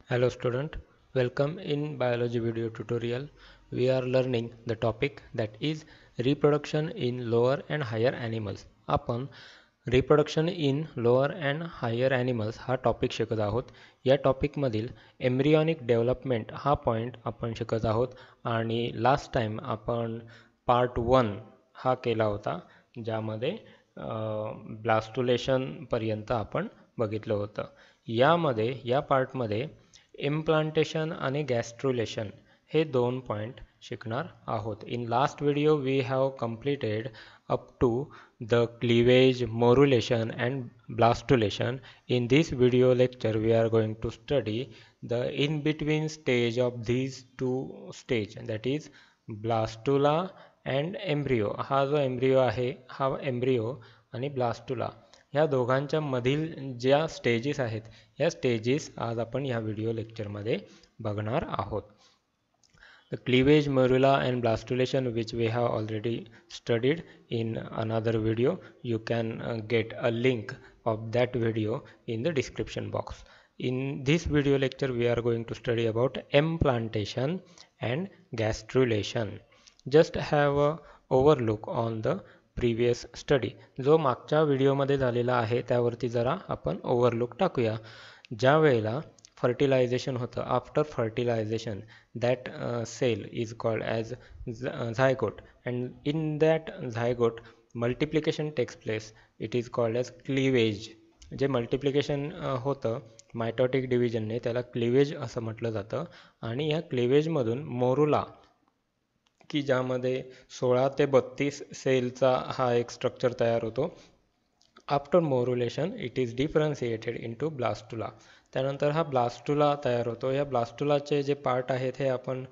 Hello student, welcome in biology video tutorial. We are learning the topic that is reproduction in lower and higher animals. आपण reproduction in lower and higher animals हा topic शिकत आहोत. या topic मधील embryonic development हा point आपण शिकत आहोत आणि लास्ट टाइम आपण पार्ट 1 हा केला होता ज्यामध्ये ब्लास्टुलेशन पर्यंत आपण बघितलं होतं. यामध्ये या पार्टमध्ये इम्प्लांटेशन आणि गॅस्ट्रुलेशन हे दोन पॉइंट शिकणार आहोत. In last video we have completed up to the cleavage, morulation and blastulation. In this video lecture we are going to study the in between stage of these two stage, that is blastula and embryo. हा जो embryo आहे हा embryo आणि blastula ह्या दोघांच्या मधील ज्या stages आहेत या स्टेजेस आज आपण या व्हिडिओ लेक्चरमध्ये बघणार आहोत. The cleavage, morula and blastulation, which we have already studied in another video. You can get a link of that video in the description box. In this video lecture we are going to study about implantation and gastrulation. Just have a overlook on the previous study. जो मागच्या व्हिडिओमध्ये झालेला आहे त्यावरती जरा आपण overlook टाकूया. ज्या वेळेला फर्टिलायझेशन होतं, after fertilization that cell is called as zygote and in that zygote multiplication takes place. It is called as cleavage. जे मल्टिप्लिकेशन होतं मायटोटिक डिव्हिजनने त्याला क्लीवेज असं म्हटलं जातं. आणि या क्लीवेजमधून मोरुला की ज्यामध्ये 16 ते 32 सेलचा हा एक स्ट्रक्चर तयार होतो. After morulation it is differentiated into blastula. त्यानंतर हा ब्लास्टुला तयार होतो. या ब्लास्टुलाचे जे पार्ट आहेत हे आपण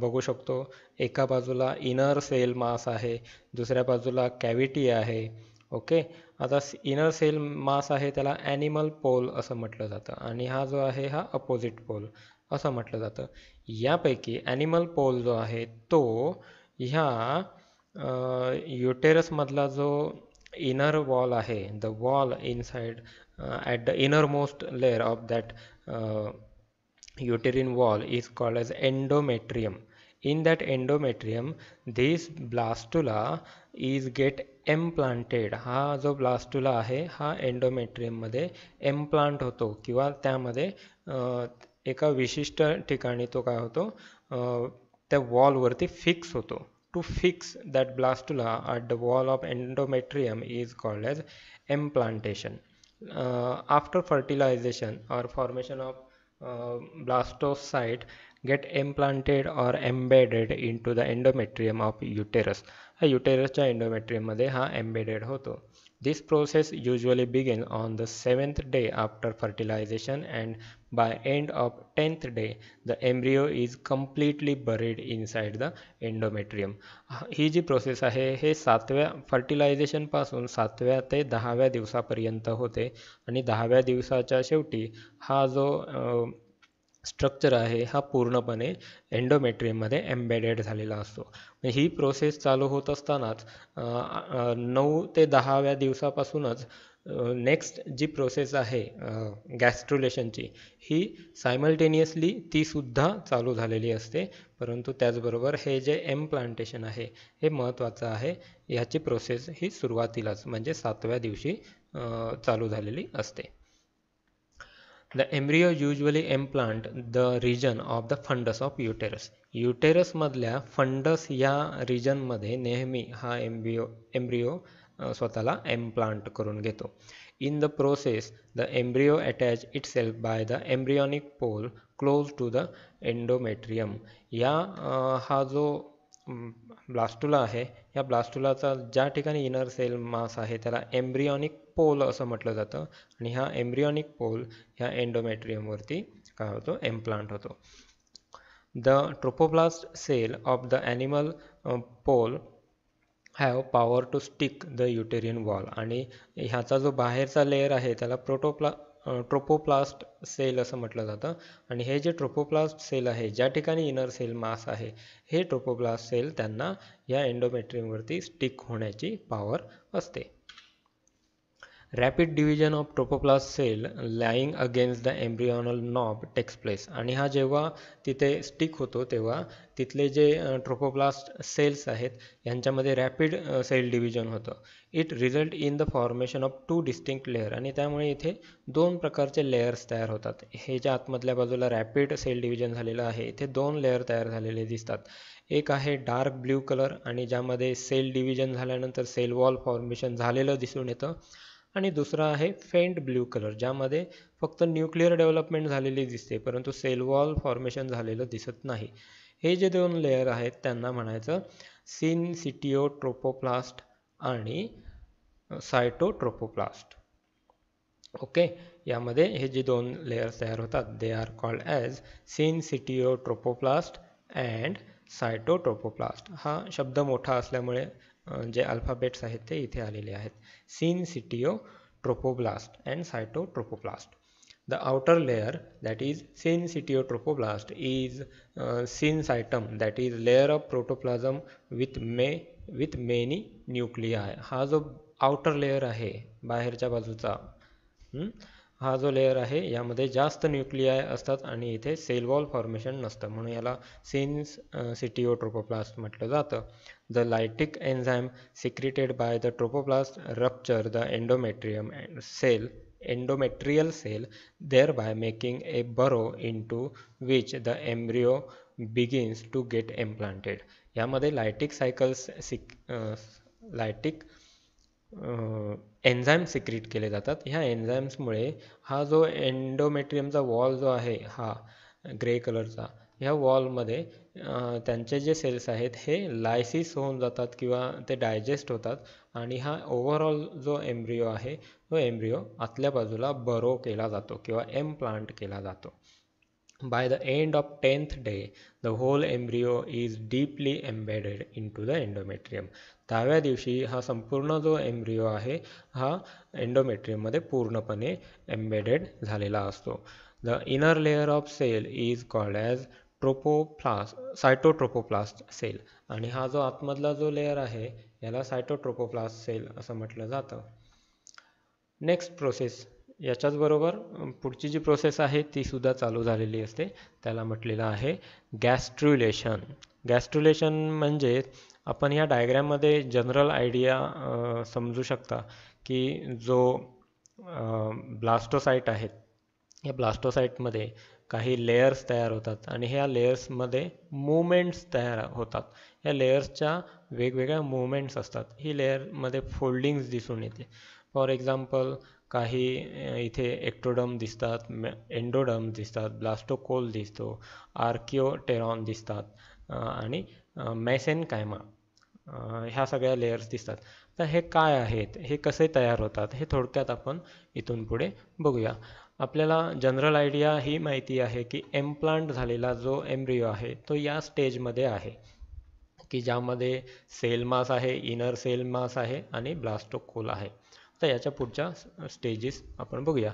बघू शकतो. एका बाजूला इनर सेल मास आहे, दुसऱ्या बाजूला कॅव्हिटी आहे. ओके, आता इनर सेल मास आहे त्याला ॲनिमल पोल असं म्हटलं जातं आणि हा जो आहे हा अपोजिट पोल असं म्हटलं जातं. यापैकी ॲनिमल पोल जो आहे तो ह्या युटेरसमधला जो इनर वॉल आहे, the wall inside at the inner most layer of that uterine wall is called as endometrium. In that endometrium this blastula is get implanted. हा जो ब्लास्टुला आहे हा एंडोमेट्रियम मध्ये इम्प्लांट होतो किंवा त्यामध्ये एका विशिष्ट ठिकाणी तो काय होतो त्या वॉलवरती फिक्स होतो. To fix that blastula at the wall of endometrium is called as implantation. After fertilization or formation of blastocyte get implanted or embedded into the endometrium of uterus. हा युटेरसच्या एंडोमेट्रियम मध्ये हा एम्बेडेड होतो. This process usually begins on the 7th day after fertilization and by end of 10th day the embryo is completely buried inside the endometrium. ही जी process आहे हे 7व्या fertilisation पासून 7व्या ते 10व्या दिवसापर्यंत होते आणि 10व्या दिवसाच्या शेवटी हा जो स्ट्रक्चर आहे हा पूर्णपणे एंडोमेट्रियममध्ये एम्बेडेड झालेला असतो. ही प्रोसेस चालू होत असतानाच 9 ते 10व्या दिवसापासूनच नेक्स्ट जी प्रोसेस आहे गॅस्ट्रुलेशनची ही सायमल्टेनियसली ती सुद्धा चालू झालेली असते. परंतु त्याचबरोबर हे जे इम्प्लांटेशन आहे हे महत्त्वाचं आहे. ह्याची प्रोसेस ही सुरुवातीलाच म्हणजे 7व्या दिवशी चालू झालेली असते. The embryo usually implant the region of the fundus of uterus. Uterus मधल्या फंडस या region मध्ये नेहमी हा embryo स्वतःला implant करून घेतो. In the process, the embryo attach itself by the embryonic pole close to the endometrium. या हा जो ब्लास्टुला आहे या ब्लास्टुलाचा ज्या ठिकाणी इनर सेल मास आहे त्याला एम्ब्रियॉनिक पोल असं म्हटलं जातं आणि हा एम्ब्रियॉनिक पोल ह्या एंडोमेट्रियमवरती काय होतो इम्प्लांट होतो. The trophoblast cell of the animal pole have power to stick the uterine wall. आणि ह्याचा जो बाहेरचा लेअर आहे त्याला ट्रोपोप्लास्ट सेल असं म्हटलं जातं आणि हे जे ट्रोपोप्लास्ट सेल आहे ज्या ठिकाणी इनर सेल मास आहे हे ट्रोपोप्लास्ट सेल त्यांना या एंडोमेट्रियमवरती स्टिक होण्याची पॉवर असते. Rapid division of trophoblast cell lying against the embryonal knob takes place. आणि हा जेव्हा तिथे स्टिक होतो तेव्हा तिथले जे ट्रोपोप्लास्ट सेल्स आहेत यांच्यामध्ये रॅपिड सेल डिव्हिजन होतं. It result in the formation of 2 distinct layer. आणि त्यामुळे इथे 2 प्रकारचे लेयर्स तयार होतात. हे ज्या आतमधल्या बाजूला रॅपिड सेल डिव्हिजन झालेलं आहे इथे 2 लेअर तयार झालेले दिसतात. एक आहे डार्क ब्ल्यू कलर आणि ज्यामध्ये सेल डिव्हिजन झाल्यानंतर सेल वॉल फॉर्मेशन झालेलं दिसून येतं. आणि दुसरा आहे फेंट ब्ल्यू कलर ज्यामध्ये फक्त न्यूक्लिअर डेव्हलपमेंट झालेली दिसते परंतु सेल वॉल फॉर्मेशन झालेलं दिसत नाही. हे जे 2 लेयर आहेत त्यांना म्हणायचं सिनसिटिओट्रोपोप्लास्ट आणि सायटोट्रोपोप्लास्ट. ओके, यामध्ये हे जे 2 लेयर्स तयार होतात they are called as syncytiotrophoblast and cytotrophoblast. हा शब्द मोठा असल्यामुळे जे अल्फाबेट्स आहेत ते इथे आलेले आहेत. सिनसिटिओट्रोपोब्लास्ट and सायटोट्रोपोप्लास्ट. The outer layer, that is syncytiotropoblast, is syncytum, that is layer of protoplasm with many nuclei. हा जो outer layer आहे बाहेरच्या बाजूचा हा जो लेयर आहे यामध्ये जास्त न्यूक्लियाय असतात आणि इथे सेल वॉल फॉर्मेशन नसतं म्हणून याला सिनसिटिओट्रोपोप्लास्ट म्हटलं जातं. The lytic enzyme secreted by the trophoblast rupture the endometrial cell, thereby making a burrow into which the embryo begins to get implanted. यामध्ये लायटिक एन्झाईम सिक्रीट केले जातात. ह्या एन्झाईम्समुळे हा जो एंडोमेट्रियमचा वॉल जो आहे हा ग्रे कलरचा ह्या वॉलमध्ये त्यांचे जे सेल्स आहेत हे लायसिस होऊन जातात किंवा ते डायजेस्ट होतात आणि हा ओव्हरऑल जो एम्ब्रियो आहे तो एम्ब्रियो आतल्या बाजूला बरो केला जातो किंवा एम्प्लांट केला जातो. By the end of 10th day, the whole embryo is deeply embedded into the endometrium. 10व्या दिवशी हा संपूर्ण जो एम्ब्रियो आहे हा एंडोमेट्रियममध्ये पूर्णपणे एम्बेडेड झालेला असतो. The inner layer of cell is called as cytotrophoblast cell. आणि हा जो आतमधला जो लेयर आहे याला सायटोट्रोपोप्लास्ट सेल असं म्हटलं जातं. नेक्स्ट प्रोसेस याच्याच बरोबर पुढची जी प्रोसेस आहे ती सुद्धा चालू झालेली असते. त्याला म्हटलेलं आहे गॅस्ट्रुलेशन. गॅस्ट्रुलेशन म्हणजे आपण या डायग्राममध्ये जनरल आयडिया समजू शकता की जो ब्लास्टोसाइट आहेत या ब्लास्टोसाइटमध्ये काही लेयर्स तयार होतात आणि ह्या लेयर्समध्ये मूवमेंट्स तयार होतात. या लेयर्सच्या वेगवेगळ्या मूवमेंट्स असतात. ही लेयरमध्ये फोल्डिंग्स दिसून येते. फॉर एक्झाम्पल काही इथे एक्टोडम दिसतात, एंडोडम दिसतात, ब्लास्टोकोल दिसतो, आर्किओटेरॉन दिसतात आणि मेसेनकायमा ह्या सगळ्या लेयर्स दिसतात. तर हे काय आहेत, हे कसे तयार होतात हे थोडक्यात आपण इथून पुढे बघूया. आपल्याला जनरल आयडिया ही माहिती आहे की एम्प्लांट झालेला जो एम्ब्रियो आहे तो या स्टेजमध्ये आहे की ज्यामध्ये सेल मास आहे, इनर सेल मास आहे आणि ब्लास्टोकोल आहे. तर याच्या पुढच्या स्टेजेस आपण बघूया.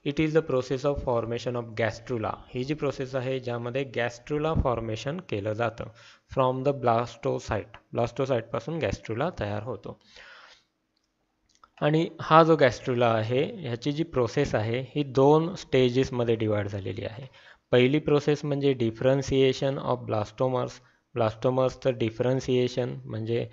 It is the process of formation of gastrula. ही जी प्रोसेस आहे ज्यामध्ये गॅस्ट्रुला फॉर्मेशन केलं जातं फ्रॉम द ब्लास्टोसाइटपासून गॅस्ट्रुला तयार होतो. आणि हा जो गॅस्ट्रुला आहे ह्याची जी प्रोसेस आहे ही 2 स्टेजेसमध्ये डिवाइड झालेली आहे. पहिली प्रोसेस म्हणजे डिफरन्सिएशन ऑफ ब्लास्टोमर्स. ब्लास्टोमर्सचं डिफरन्सिएशन म्हणजे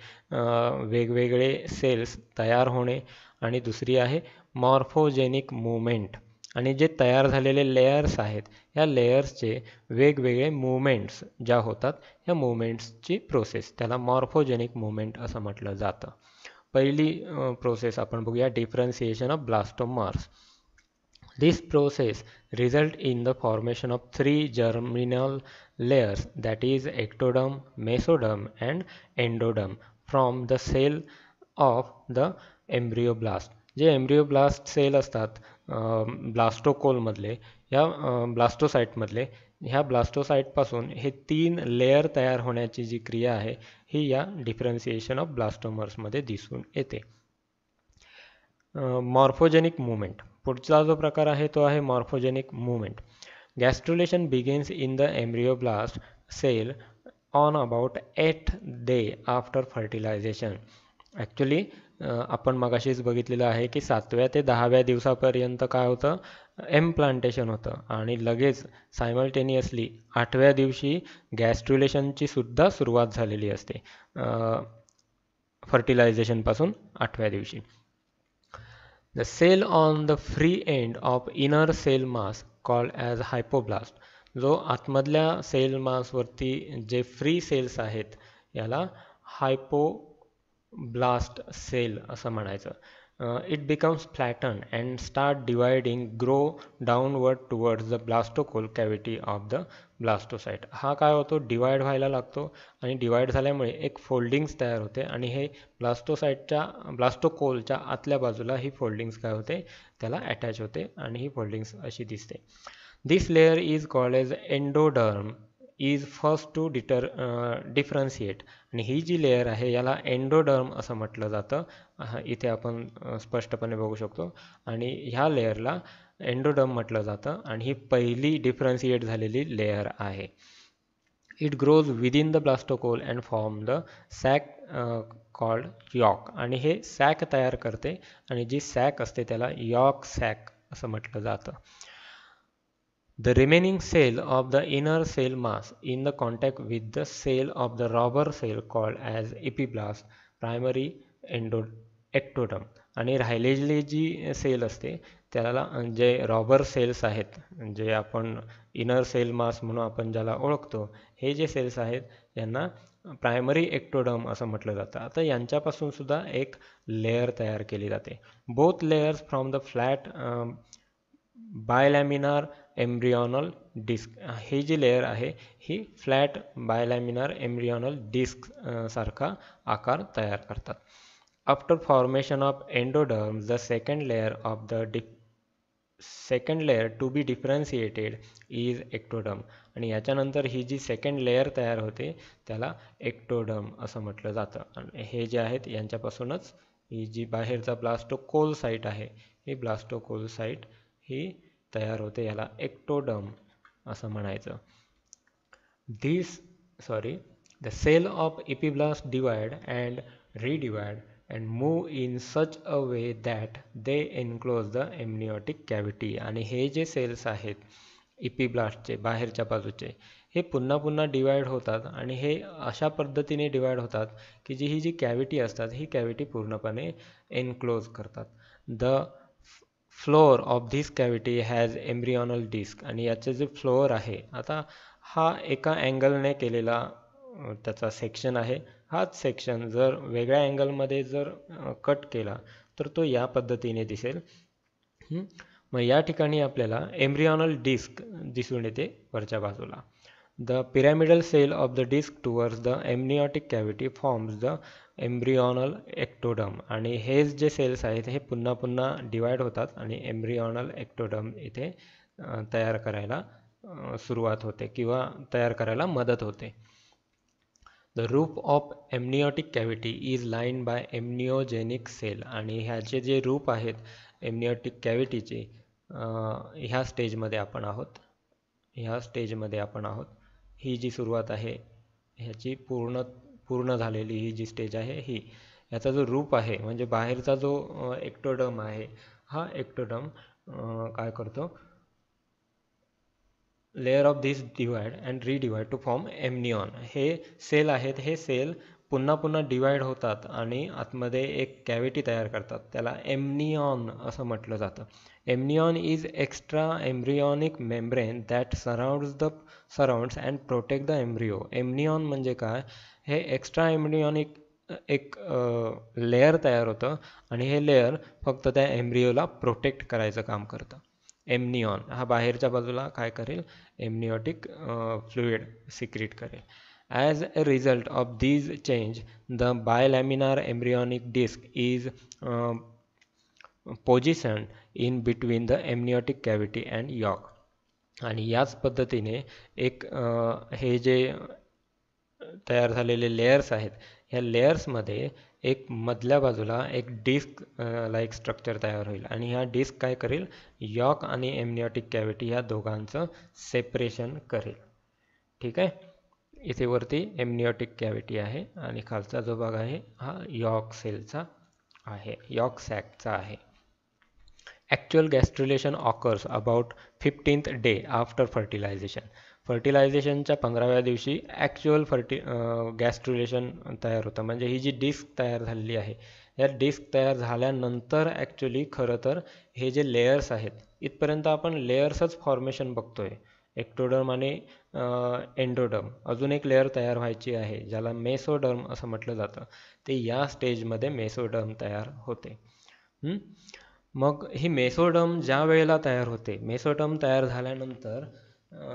वेगवेगळे सेल्स तयार होणे. आणि दुसरी आहे मॉर्फोजेनिक मूवमेंट. आणि जे तयार झालेले लेयर्स आहेत या लेयर्सचे वेगवेगळे मूवमेंट्स ज्या होतात या मूवमेंट्सची प्रोसेस त्याला मॉर्फोजेनिक मूवमेंट असं म्हटलं जातं. पहिली प्रोसेस आपण बघूया differentiation of blastomeres. This process results in the formation of 3 germinal layers, that is ectoderm, mesoderm and endoderm from the cell of the embryoblast. जे एम्ब्रियोब्लास्ट सेल असतात ब्लास्टोकोलमधले या ब्लास्टोसाइटमधले ह्या ब्लास्टोसाइटपासून हे 3 लेयर तयार होण्याची जी क्रिया आहे ही या डिफरन्सिएशन ऑफ ब्लास्टोमर्समध्ये दिसून येते. Morphogenic movement. पुढचा जो प्रकार आहे तो आहे morphogenic movement. Gastrulation begins in the embryoblast cell on about 8th day after fertilisation. Actually आपण मगाशीच बघितलेलं आहे की 7व्या ते 10व्या दिवसापर्यंत काय होतं, एम्प्लांटेशन होतं आणि लगेच सायमल्टेनियसली 8व्या दिवशी गॅस्ट्रुलेशनची सुद्धा सुरुवात झालेली असते फर्टिलायझेशनपासून 8व्या दिवशी. The cell on the free end of inner cell mass called as hypoblast, जो आतमधल्या सेल मासवरती जे फ्री सेल्स आहेत याला हायपोब्लास्ट सेल असं म्हणायचं. It becomes flattened and start dividing, grow downward towards the blastocole cavity of the blastocyte. हा काय होतो, डिवाइड व्हायला लागतो आणि डिवाइड झाल्यामुळे एक फोल्डिंग्स तयार होते आणि हे ब्लास्टोकोलच्या आतल्या बाजूला ही फोल्डिंग्स काय होते, त्याला अटॅच होते आणि ही फोल्डिंग्स अशी दिसते. This layer is called as endoderm is first to differentiate, आणि ही जी लेयर आहे याला एंडोडर्म असं म्हटलं जातं. इथे आपण स्पष्टपणे बघू शकतो आणि ह्या लेयरला एंडोडर्म म्हटलं जातं आणि ही पहिली डिफरन्शिएट झालेली लेयर आहे. It grows within the blastocoel and form the sac called yolk, आणि हे सॅक तयार करते आणि जी सॅक असते त्याला यॉक सॅक असं म्हटलं जातं. The remaining cell of the inner cell mass in the contact with the cell of the robber cell called as epiblast, primary ectoderm, आणि राहिलेली जी सेल असते त्याला जे रॉबर सेल्स आहेत, जे आपण इनर सेल मास म्हणून आपण ज्याला ओळखतो, हे जे सेल्स आहेत यांना प्रायमरी एक्टोडर्म असं म्हटलं जातं. आता यांच्यापासून सुद्धा एक लेयर तयार केली जाते. Both layers from the flat bilaminar embryonal disc, ही जी लेयर आहे ही फ्लॅट बायलॅमिनार एम्ब्रियॉनल डिस्क सारखा आकार तयार करतात. After formation of endoderm the second layer to be differentiated is ectoderm, आणि याच्यानंतर ही जी सेकंड लेयर तयार होते त्याला एक्टोडर्म असं म्हटलं जातं. आणि हे जे आहेत यांच्यापासूनच ही जी बाहेरचा ब्लास्टोकोल साईट आहे, ही ब्लास्टोकोल साईट ही तयार होते, याला एक्टोडर्म असं म्हणायचं. The cell of epiblast divide and redivide and move in such a way that they enclose the amniotic cavity, आणि हे जे सेल्स आहेत इपिब्लास्टचे बाहेरच्या बाजूचे हे पुन्हा पुन्हा डिवाइड होतात आणि हे अशा पद्धतीने डिवाइड होतात की ही जी कॅव्हिटी असतात ही कॅव्हिटी पूर्णपणे एनक्लोज करतात. The floor of this cavity has embryonal disc, आणि याचे जे फ्लोअर आहे, आता हा एका अँगलने केलेला त्याचा सेक्शन आहे. हाच सेक्शन जर वेगळ्या अँगलमध्ये जर कट केला तर तो या पद्धतीने दिसेल. मग या ठिकाणी आपल्याला एम्ब्रियॉनल डिस्क दिसून येते वरच्या बाजूला. The pyramidal cell of the disc towards the amniotic cavity forms the embryonal ectoderm, आणि हे जे सेल्स आहेत हे पुन्हा पुन्हा डिवाइड होतात आणि एम्ब्रियॉनल एक्टोडर्म इथे तयार करायला सुरुवात होते किंवा तयार करायला मदत होते. The roof of amniotic cavity is lined by amniogenic cell, आणि ह्याचे जे रूप आहेत एम्निओटिक कॅव्हिटीचे ह्या स्टेजमध्ये आपण आहोत. ही जी सुरुवात आहे ह्याची पूर्ण झालेली ही जी स्टेज आहे ही, ह्याचा जो रूप आहे म्हणजे बाहेरचा जो एक्टोडर्म आहे, हा एक्टोडर्म काय करतो, layer of this divide and redivide to form amnion. हे सेल आहेत, हे सेल पुन्हा पुन्हा डिवाइड होतात आणि आतमध्ये एक कॅव्हिटी तयार करतात, त्याला एम्नियॉन असं म्हटलं जातं. Amnion is extra embryonic membrane that surrounds and protect the embryo. Amnion म्हणजे काय, हे एक्स्ट्रा एम्ब्रियॉनिक एक लेयर तयार होतं आणि हे लेयर फक्त त्या एम्ब्रियोला प्रोटेक्ट करायचं काम करतं. एम्नियॉन हा बाहेरच्या बाजूला काय करेल, एम्निओटिक फ्लुइड सिक्रीट करेल. As a result of these change the bilaminar embryonic disc is positioned in between the amniotic cavity and yolk. आणि याच पद्धतीने एक हे जे तयार झालेले लेयर्स आहेत, ह्या लेयर्समध्ये एक मधल्या बाजूला एक डिस्क लाईक स्ट्रक्चर तयार होईल आणि ह्या डिस्क काय करेल, यॉक आणि एम्निओटिक कॅव्हिटी ह्या दोघांचं सेपरेशन करेल. ठीक आहे, इथे वरती एम्निओटिक कॅव्हिटी आहे आणि खालचा जो भाग आहे हा यॉक सेलचा आहे, यॉर्क सॅकचा आहे. Actual gastrulation occurs about 15th day after fertilisation. फर्टिलायझेशनच्या 15व्या दिवशी ॲक्च्युअल गॅस्ट्रुलेशन तयार होतं. म्हणजे ही जी डिस्क तयार झालेली आहे, या डिस्क तयार झाल्यानंतर ॲक्च्युली खरं तर हे जे लेयर्स आहेत, इथपर्यंत आपण लेयर्सच फॉर्मेशन बघतोय, एक्टोडर्म आणि एंडोडर्म. अजून एक लेयर तयार व्हायची आहे ज्याला मेसोडर्म असं म्हटलं जातं. ते या स्टेजमध्ये मेसोडर्म तयार होते. मग ही मेसोडर्म ज्या वेळेला तयार होते, मेसोडर्म तयार झाल्यानंतर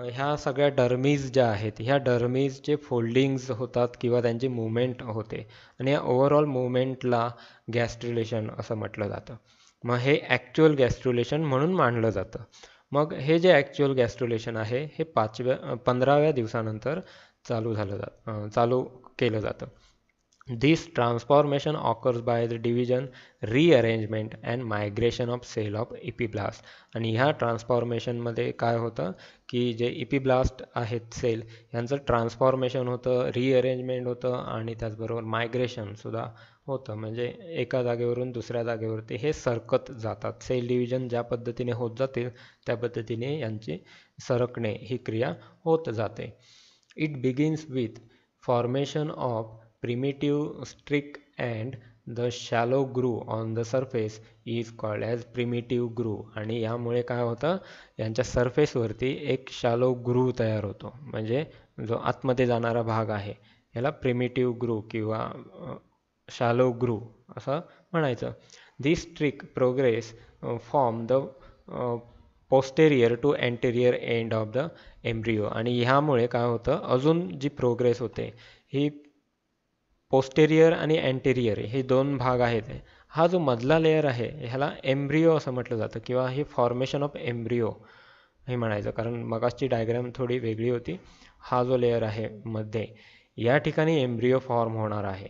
ह्या सगळ्या डर्मीज ज्या आहेत, ह्या डर्मीजचे फोल्डिंग्स होतात किंवा त्यांची मुवमेंट होते आणि या ओव्हरऑल मुवमेंटला गॅस्ट्रुलेशन असं म्हटलं जातं. मग हे ॲक्च्युअल गॅस्ट्रुलेशन म्हणून मानलं जातं. मग हे जे ॲक्च्युअल गॅस्ट्रुलेशन आहे हे 15व्या दिवसानंतर चालू केलं जातं. This transformation occurs by the division, rearrangement and migration of cell of epiblast. आणि ह्या ट्रान्सफॉर्मेशनमध्ये काय होतं की जे इपिब्लास्ट आहेत सेल यांचं ट्रान्सफॉर्मेशन होतं, रिअरेंजमेंट होतं आणि त्याचबरोबर मायग्रेशनसुद्धा होतं. म्हणजे एका जागेवरून दुसऱ्या जागेवरती हे सरकत जातात. सेल डिव्हिजन ज्या पद्धतीने होत जातील त्या पद्धतीने यांची सरकणे ही क्रिया होत जाते. It begins with formation of primitive streak and the shallow groove on the surface is called as primitive groove. आणि यामुळे काय होतं, यांच्या सरफेसवरती एक शॅलो ग्रूव तयार होतो. म्हणजे जो आतमध्ये जाणारा भाग आहे याला प्रिमिटिव्ह ग्रूव किंवा शॅलो ग्रूव असं म्हणायचं. This streak progress form the posterior to anterior end of the embryo. आणि ह्यामुळे काय होतं, अजून जी प्रोग्रेस होते ही पोस्टेरियर आणि अँटेरियर हे दोन भाग आहेत. हा जो मधला लेयर आहे ह्याला एम्ब्रियो असं म्हटलं जातं किंवा हे फॉर्मेशन ऑफ एम्ब्रियो हे म्हणायचं, कारण मगाची डायग्राम थोडी वेगळी होती. हा जो लेयर आहे मध्ये, या ठिकाणी एम्ब्रियो फॉर्म होणार आहे.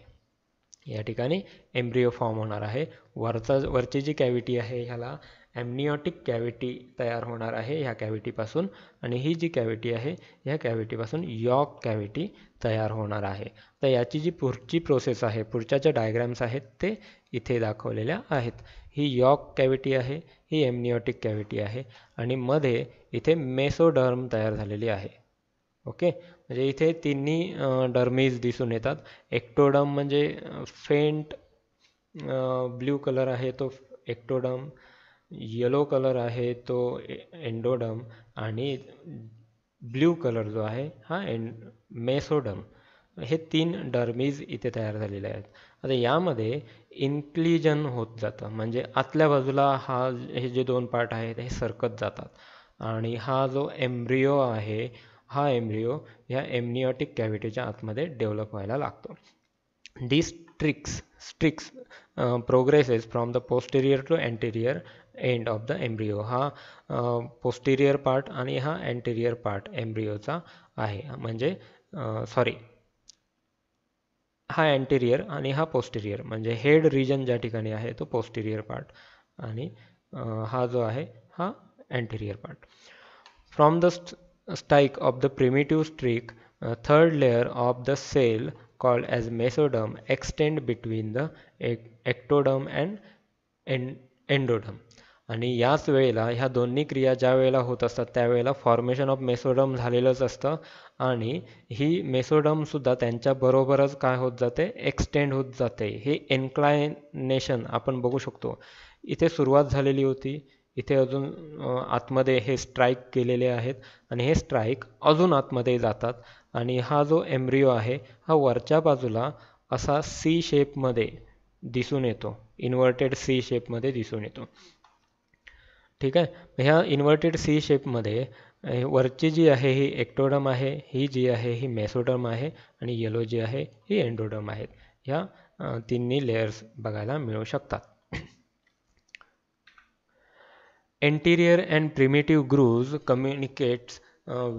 या ठिकाणी एम्ब्रियो फॉर्म होणार आहे. वरची जी कॅव्हिटी आहे ह्याला ॲम्निओटिक कॅव्हिटी तयार होणार आहे ह्या कॅव्हिटीपासून, आणि ही जी कॅव्हिटी आहे ह्या कॅव्हिटीपासून यॉर्क कॅव्हिटी तयार होणार आहे. तर याची जी पुढची प्रोसेस आहे, पुढच्या ज्या डायग्राम्स आहेत ते इथे दाखवलेल्या आहेत. ही यॉर्क कॅव्हिटी आहे, ही ॲम्निओटिक कॅव्हिटी आहे आणि मध्ये इथे मेसोडर्म तयार झालेली आहे. ओके, म्हणजे इथे तिन्ही डर्मीज दिसून येतात. एक्टोडर्म म्हणजे फेंट ब्ल्यू कलर आहे तो एक्टोडर्म, येलो कलर आहे तो एंडोडर्म आणि ब्ल्यू कलर जो आहे हा मेसोडर्म. हे 3 डर्मीज इथे तयार झालेले आहेत. आता यामध्ये इन्क्लिजन होत जातं, म्हणजे आतल्या बाजूला हे जे 2 पार्ट आहेत हे सरकत जातात आणि हा जो एम्ब्रियो आहे हा एम्ब्रियो ह्या एम्निओटिक कॅव्हिटीच्या आतमध्ये डेव्हलप व्हायला लागतो. These streaks progresses from the posterior to anterior end of the embryo. हा पोस्टेरियर पार्ट आणि हा अँटेरियर पार्ट एम्ब्रियोचा आहे. म्हणजे हा अँटेरियर आणि हा पोस्टेरियर, म्हणजे हेड रिजन ज्या ठिकाणी आहे तो पोस्टेरियर पार्ट आणि हा जो आहे हा anterior part. From the strike of the primitive streak, third layer of the cell called as mesoderm extend between the ectoderm and endoderm. आणि याच वेळेला ह्या दोन्ही क्रिया ज्या वेळेला होत असतात त्यावेळेला फॉर्मेशन ऑफ मेसोडर्म झालेलंच असतं आणि ही मेसोडर्म सुद्धा त्यांच्या बरोबरच काय होत जाते, एक्सटेंड होत जाते. हे इन्क्लायनेशन आपण बघू शकतो. इथे सुरुवात झालेली होती, इथे अजून आतमध्ये हे स्ट्राईक केलेले आहेत आणि हे स्ट्राईक अजून आतमध्ये जातात आणि हा जो एम्ब्रियो आहे हा वरच्या बाजूला असा सी शेपमध्ये दिसून येतो, इन्व्हर्टेड सी शेपमध्ये दिसून येतो. ठीक आहे, ह्या इन्व्हर्टेड सी शेपमध्ये वरची जी आहे ही एक्टोडर्म आहे, ही जी आहे ही मेसोडर्म आहे आणि येलो जी आहे ही एंडोडर्म आहेत. ह्या तिन्ही लेयर्स बघायला मिळू शकतात. Anterior and primitive grooves communicates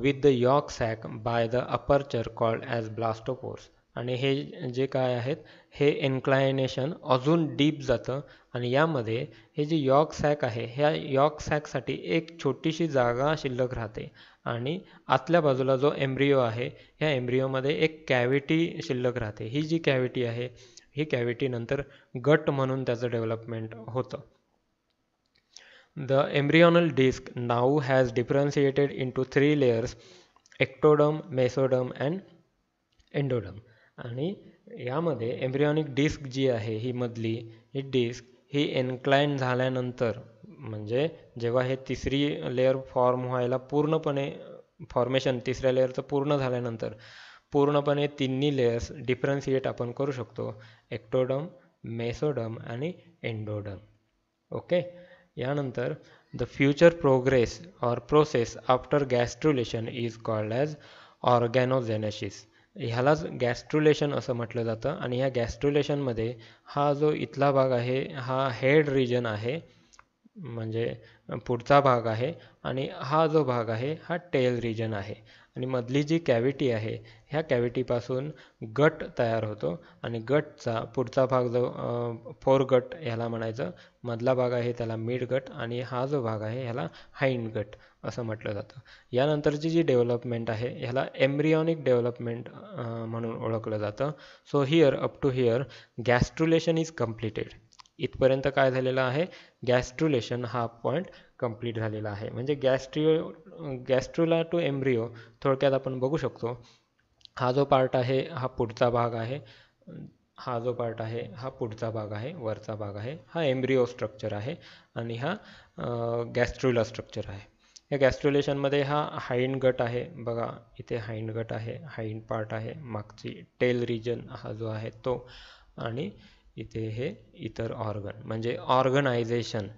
with the yolk sac by the aperture called as blastopores. आणि हे जे काय आहेत हे इन्क्लायनेशन अजून डीप जातं आणि यामध्ये हे जे यॉर्क सॅक आहे ह्या यॉर्क सॅकसाठी एक छोटीशी जागा शिल्लक राहते आणि आतल्या बाजूला जो एम्ब्रियो आहे ह्या एम्ब्रियोमध्ये एक कॅव्हिटी शिल्लक राहते. ही जी कॅव्हिटी आहे ही कॅव्हिटी नंतर गट म्हणून त्याचं डेव्हलपमेंट होतं. The embryonal disc now has differentiated into 3 layers: ectoderm, mesoderm and endoderm. आणि यामध्ये एम्ब्रियॉनिक डिस्क जी आहे ही मधली ही डिस्क ही एन्क्लाइन झाल्यानंतर, म्हणजे जेव्हा हे तिसरी लेअर फॉर्म व्हायला पूर्णपणे फॉर्मेशन तिसऱ्या लेअरचं पूर्ण झाल्यानंतर पूर्णपणे तिन्ही लेयर्स डिफरन्शिएट आपण करू शकतो: एक्टोडर्म, मेसोडर्म आणि एंडोडर्म. ओके. यानंतर the future progress or process after gastrulation is called as organogenesis. ह्यालाच गॅस्ट्रुलेशन असं म्हटलं जातं. आणि ह्या गॅस्ट्रुलेशनमध्ये हा जो इथला भाग आहे हा हेड रिजन आहे, म्हणजे पुढचा भाग आहे, आणि हा जो भाग आहे हा टेल रिजन आहे. आणि मधली जी कॅव्हिटी आहे ह्या कॅव्हिटीपासून गट तयार होतो, आणि गटचा पुढचा भाग जो फोरगट ह्याला म्हणायचं, मधला भाग आहे त्याला मिड गट, आणि हा जो भाग आहे ह्याला हाइंड गट असं म्हटलं जातं. यानंतरची जी डेव्हलपमेंट आहे ह्याला एम्ब्रियॉनिक डेव्हलपमेंट म्हणून ओळखलं जातं. So here up to here gastrulation is completed. इथपर्यंत काय झालेलं आहे, गॅस्ट्रुलेशन हा पॉईंट कंप्लीट झालेला आहे. म्हणजे गॅस्ट्रुला टू एम्ब्रिओ थोडक्यात आपण बघू शकतो. हा जो पार्ट आहे हा पुढचा भाग आहे, हा जो पार्ट आहे हा पुढचा भाग आहे, वरचा भाग आहे, हा एम्ब्रिओ स्ट्रक्चर आहे, आणि हा गॅस्ट्रुला स्ट्रक्चर आहे. या गॅस्ट्रुलेशनमध्ये हा हाइंड गट आहे, बघा इथे हाइंड गट आहे, हाइंड पार्ट आहे, मागची टेल रिजन हा जो आहे तो, आणि इथे हे इतर ऑर्गन, म्हणजे organization.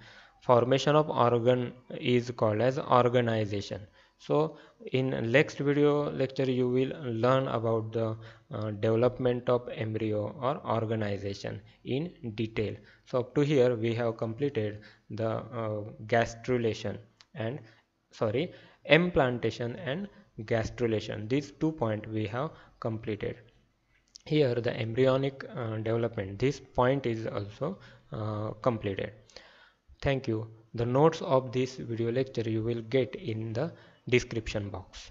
Formation of organ is called as organization. So in next video lecture you will learn about the development of embryo or organization in detail. So up to here we have completed the gastrulation and implantation and gastrulation. These 2 points we have completed. Here the embryonic development, this point is also completed. Thank you. The notes of this video lecture you will get in the description box.